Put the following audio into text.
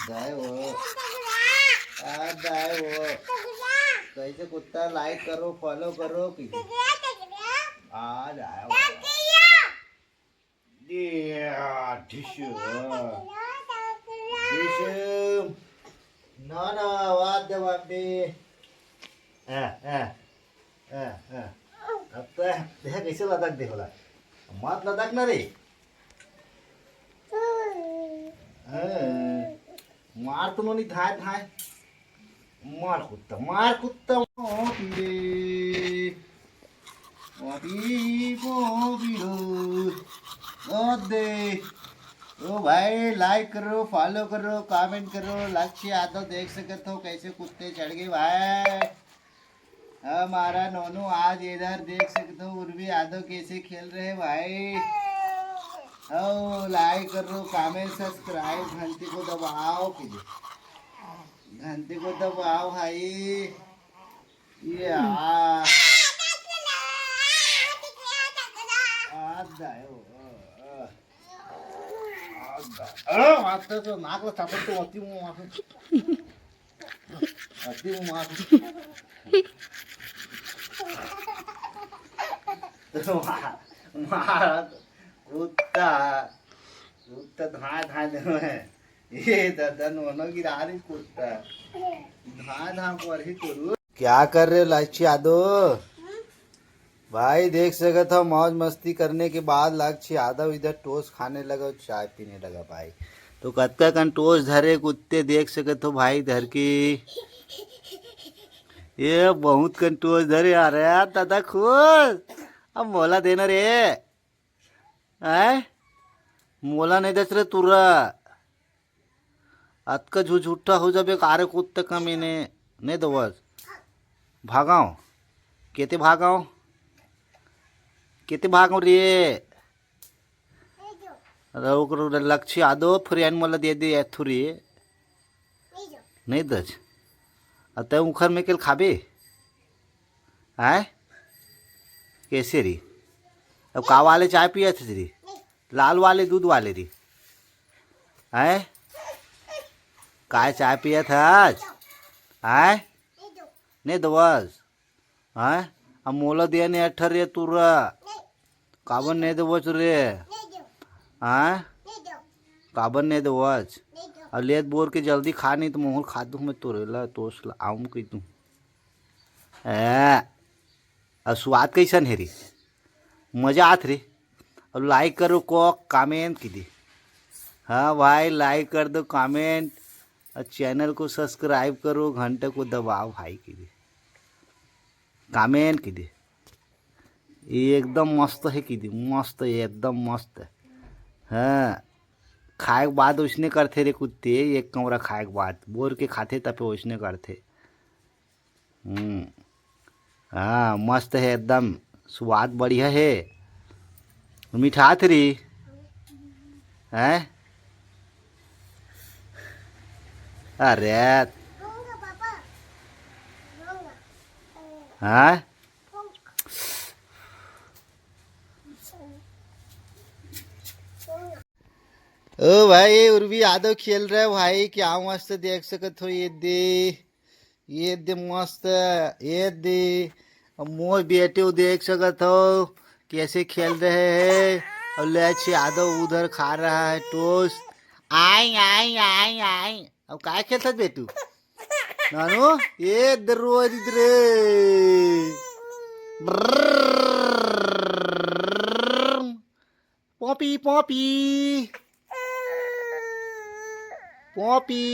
जाए वो आज जाए वो कैसे कुत्ता लाइक करो फॉलो करो कि आज आया डिश ना ना वाद्य अब तो देख कैसे लदक दे होला मत लदक ना रे मार तो नहीं धाय धाय मार कुत्ता दे ओ भाई लाइक करो फॉलो करो कमेंट करो लक्ष्य यादव देख सकते हो कैसे कुत्ते चढ़ गए भाई हमारा नोनू आज इधर देख सकते हो उर्वी यादव कैसे खेल रहे भाई ओ लाइक करो कमेंट सब्सक्राइब घंटी को दबाओ घंटी को दबाओ भाई ये आता तो नाकला चापडतो अति कुत्ता कुत्ता धाय दे ये दादा नोनो गिरा रही कुत्ता धाय पर ही करू क्या कर रहे हो लक्ष्य यादव भाई देख सकते हो मौज मस्ती करने के बाद लक्ष्य यादव इधर टोस्ट खाने लगा चाय पीने लगा भाई तो कत्का कन टोस्ट धरे कुत्ते देख सकते हो भाई धर की ये बहुत कन टोस्ट धरे आ रहे यार दादा खुश अब मोला देना रे है मोला नहीं दस रे तुरा अतका झूठा हो जाबे कारे कुत्ते का मैंने नहीं दो बस भागाओ केते भागाओ किती भाग रे लक्ष्य यादव फ्रेंड मला दे दे थोड़ी नहीं दच आता उखर में केल खाबे है कैसे री अब का वाले चाय पिए थे री लाल वाले दूध वाले री है काय चाय पिए था आज है नहीं दवस है अब मोला दे ने अठर रे तुरा काबन नहीं देवच रे हाँ काबन नहीं देवच और लेत बोर के जल्दी खा नहीं तो मोहर खा दूँ मैं तुरेला तोस आऊँ कही तू और स्वाद कैसन है रे मजा आत रे और लाइक करो को कमेंट कीजिए हाँ भाई लाइक कर दो कमेंट और चैनल को सब्सक्राइब करो घंटे को दबाओ भाई कीजिए कमेंट कीजिए ये एकदम मस्त है कीजिए मस्त है एकदम मस्त है हाँ खाए के बाद उसने करते रे कुत्ते एक कमरा खाए के बाद बोर के खाते तब उसने करते हाँ मस्त है एकदम स्वाद बढ़िया है मीठा थी हैं अरे हाँ ओ भाई उर्वी यादव खेल रहे भाई क्या मस्त देख सकते हो ये दे मस्त ये दे मोर बेटे देख सकते हो कैसे खेल रहे हैं और लक्ष्य यादव उधर खा रहा है टोस्ट आई आई आई आई अब काय खेलतात बेटू नानू ये दररोज इधर पॉपी पॉपी पॉपी